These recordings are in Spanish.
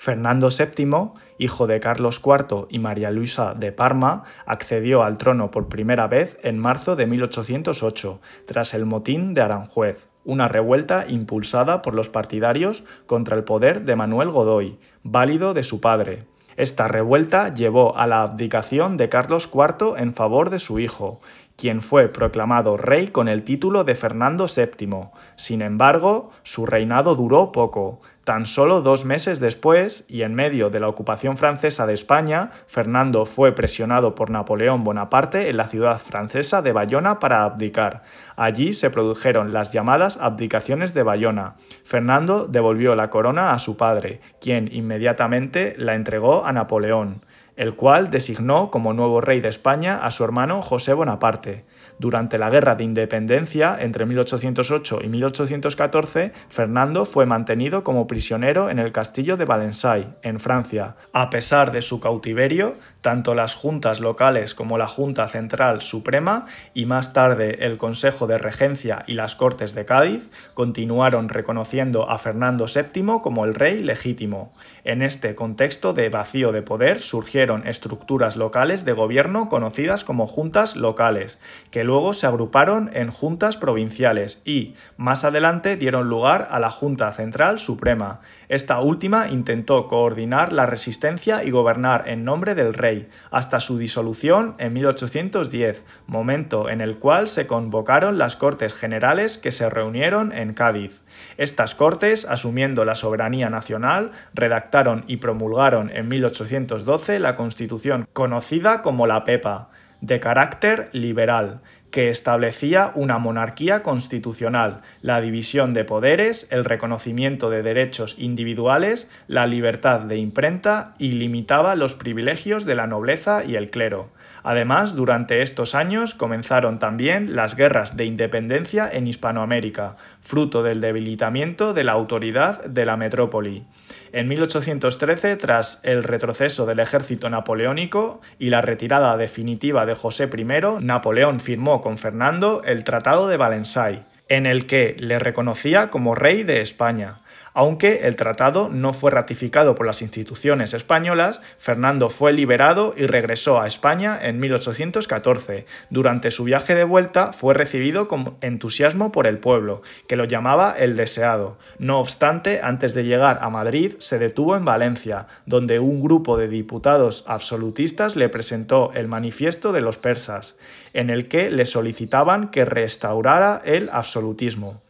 Fernando VII, hijo de Carlos IV y María Luisa de Parma, accedió al trono por primera vez en marzo de 1808, tras el motín de Aranjuez, una revuelta impulsada por los partidarios contra el poder de Manuel Godoy, válido de su padre. Esta revuelta llevó a la abdicación de Carlos IV en favor de su hijo, quien fue proclamado rey con el título de Fernando VII. Sin embargo, su reinado duró poco. Tan solo 2 meses después, y en medio de la ocupación francesa de España, Fernando fue presionado por Napoleón Bonaparte en la ciudad francesa de Bayona para abdicar. Allí se produjeron las llamadas abdicaciones de Bayona. Fernando devolvió la corona a su padre, quien inmediatamente la entregó a Napoleón, el cual designó como nuevo rey de España a su hermano José Bonaparte. Durante la Guerra de Independencia, entre 1808 y 1814, Fernando fue mantenido como prisionero en el castillo de Valensay, en Francia. A pesar de su cautiverio, tanto las juntas locales como la Junta Central Suprema y más tarde el Consejo de Regencia y las Cortes de Cádiz continuaron reconociendo a Fernando VII como el rey legítimo. En este contexto de vacío de poder surgieron estructuras locales de gobierno conocidas como juntas locales, que luego se agruparon en juntas provinciales y, más adelante, dieron lugar a la Junta Central Suprema. Esta última intentó coordinar la resistencia y gobernar en nombre del rey, hasta su disolución en 1810, momento en el cual se convocaron las Cortes Generales que se reunieron en Cádiz. Estas Cortes, asumiendo la soberanía nacional, redactaron y promulgaron en 1812 la Constitución conocida como la Pepa, de carácter liberal, que establecía una monarquía constitucional, la división de poderes, el reconocimiento de derechos individuales, la libertad de imprenta y limitaba los privilegios de la nobleza y el clero. Además, durante estos años comenzaron también las guerras de independencia en Hispanoamérica, fruto del debilitamiento de la autoridad de la metrópoli. En 1813, tras el retroceso del ejército napoleónico y la retirada definitiva de José I, Napoleón firmó con Fernando el Tratado de Valensay, en el que le reconocía como rey de España. Aunque el tratado no fue ratificado por las instituciones españolas, Fernando fue liberado y regresó a España en 1814. Durante su viaje de vuelta fue recibido con entusiasmo por el pueblo, que lo llamaba el deseado. No obstante, antes de llegar a Madrid, se detuvo en Valencia, donde un grupo de diputados absolutistas le presentó el Manifiesto de los Persas, en el que le solicitaban que restaurara el absolutismo.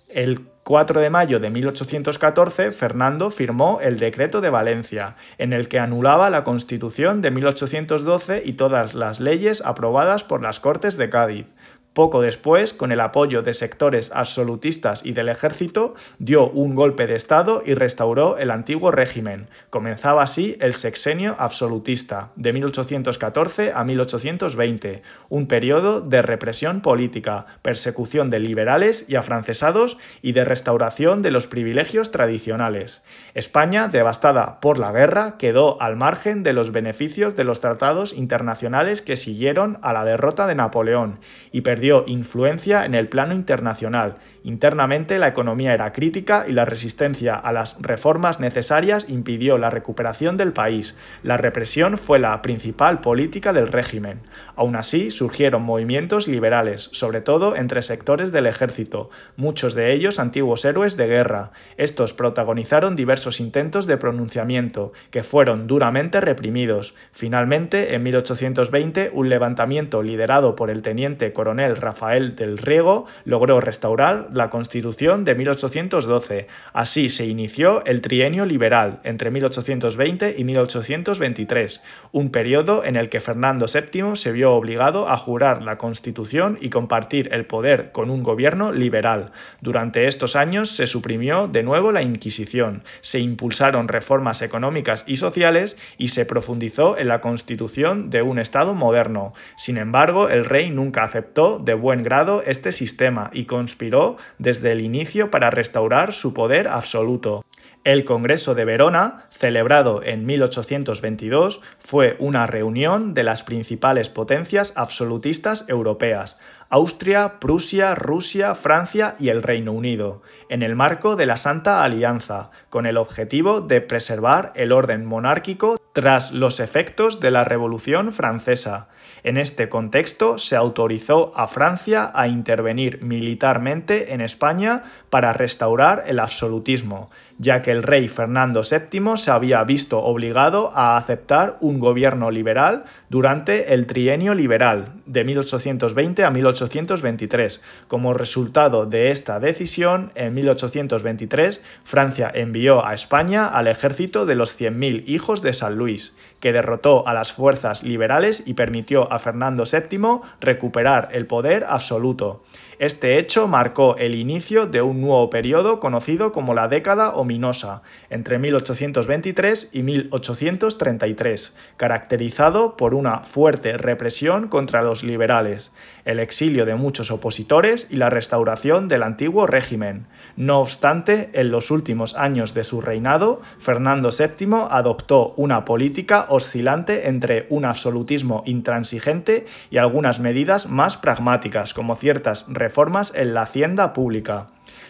El 4 de mayo de 1814, Fernando firmó el Decreto de Valencia, en el que anulaba la Constitución de 1812 y todas las leyes aprobadas por las Cortes de Cádiz. Poco después, con el apoyo de sectores absolutistas y del ejército, dio un golpe de Estado y restauró el antiguo régimen. Comenzaba así el sexenio absolutista, de 1814 a 1820, un periodo de represión política, persecución de liberales y afrancesados y de restauración de los privilegios tradicionales. España, devastada por la guerra, quedó al margen de los beneficios de los tratados internacionales que siguieron a la derrota de Napoleón y perdió influencia en el plano internacional. Internamente la economía era crítica y la resistencia a las reformas necesarias impidió la recuperación del país. La represión fue la principal política del régimen. Aún así, surgieron movimientos liberales, sobre todo entre sectores del ejército, muchos de ellos antiguos héroes de guerra. Estos protagonizaron diversos intentos de pronunciamiento, que fueron duramente reprimidos. Finalmente, en 1820, un levantamiento liderado por el teniente coronel Rafael del Riego logró restaurar la Constitución de 1812. Así se inició el trienio liberal entre 1820 y 1823, un periodo en el que Fernando VII se vio obligado a jurar la Constitución y compartir el poder con un gobierno liberal. Durante estos años se suprimió de nuevo la Inquisición, se impulsaron reformas económicas y sociales y se profundizó en la constitución de un Estado moderno. Sin embargo, el rey nunca aceptó de buen grado este sistema y conspiró desde el inicio para restaurar su poder absoluto. El Congreso de Verona, celebrado en 1822, fue una reunión de las principales potencias absolutistas europeas. Austria, Prusia, Rusia, Francia y el Reino Unido, en el marco de la Santa Alianza, con el objetivo de preservar el orden monárquico tras los efectos de la Revolución Francesa. En este contexto se autorizó a Francia a intervenir militarmente en España para restaurar el absolutismo, ya que el rey Fernando VII se había visto obligado a aceptar un gobierno liberal durante el Trienio Liberal de 1820 a 1823. Como resultado de esta decisión, en 1823 Francia envió a España al ejército de los 100.000 hijos de San Luis, que derrotó a las fuerzas liberales y permitió a Fernando VII recuperar el poder absoluto. Este hecho marcó el inicio de un nuevo periodo conocido como la década ominosa, entre 1823 y 1833, caracterizado por una fuerte represión contra los liberales, el exilio de muchos opositores y la restauración del antiguo régimen. No obstante, en los últimos años de su reinado, Fernando VII adoptó una política oscilante entre un absolutismo intransigente y algunas medidas más pragmáticas, como ciertas reformas en la hacienda pública.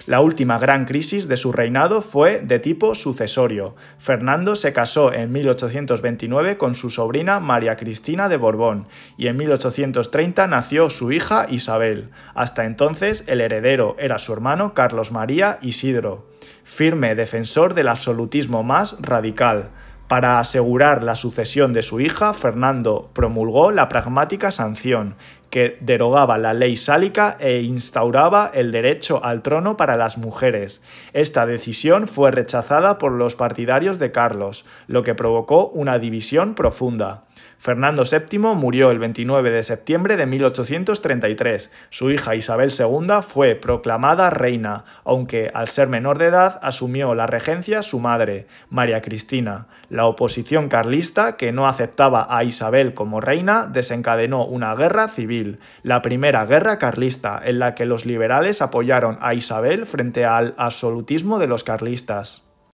La última gran crisis de su reinado fue de tipo sucesorio. Fernando se casó en 1829 con su sobrina María Cristina de Borbón y en 1830 nació su hija Isabel. Hasta entonces el heredero era su hermano Carlos María Isidro, firme defensor del absolutismo más radical. Para asegurar la sucesión de su hija, Fernando promulgó la pragmática sanción, que derogaba la ley sálica e instauraba el derecho al trono para las mujeres. Esta decisión fue rechazada por los partidarios de Carlos, lo que provocó una división profunda. Fernando VII murió el 29 de septiembre de 1833. Su hija Isabel II fue proclamada reina, aunque al ser menor de edad asumió la regencia su madre, María Cristina. La oposición carlista, que no aceptaba a Isabel como reina, desencadenó una guerra civil, la primera guerra carlista, en la que los liberales apoyaron a Isabel frente al absolutismo de los carlistas.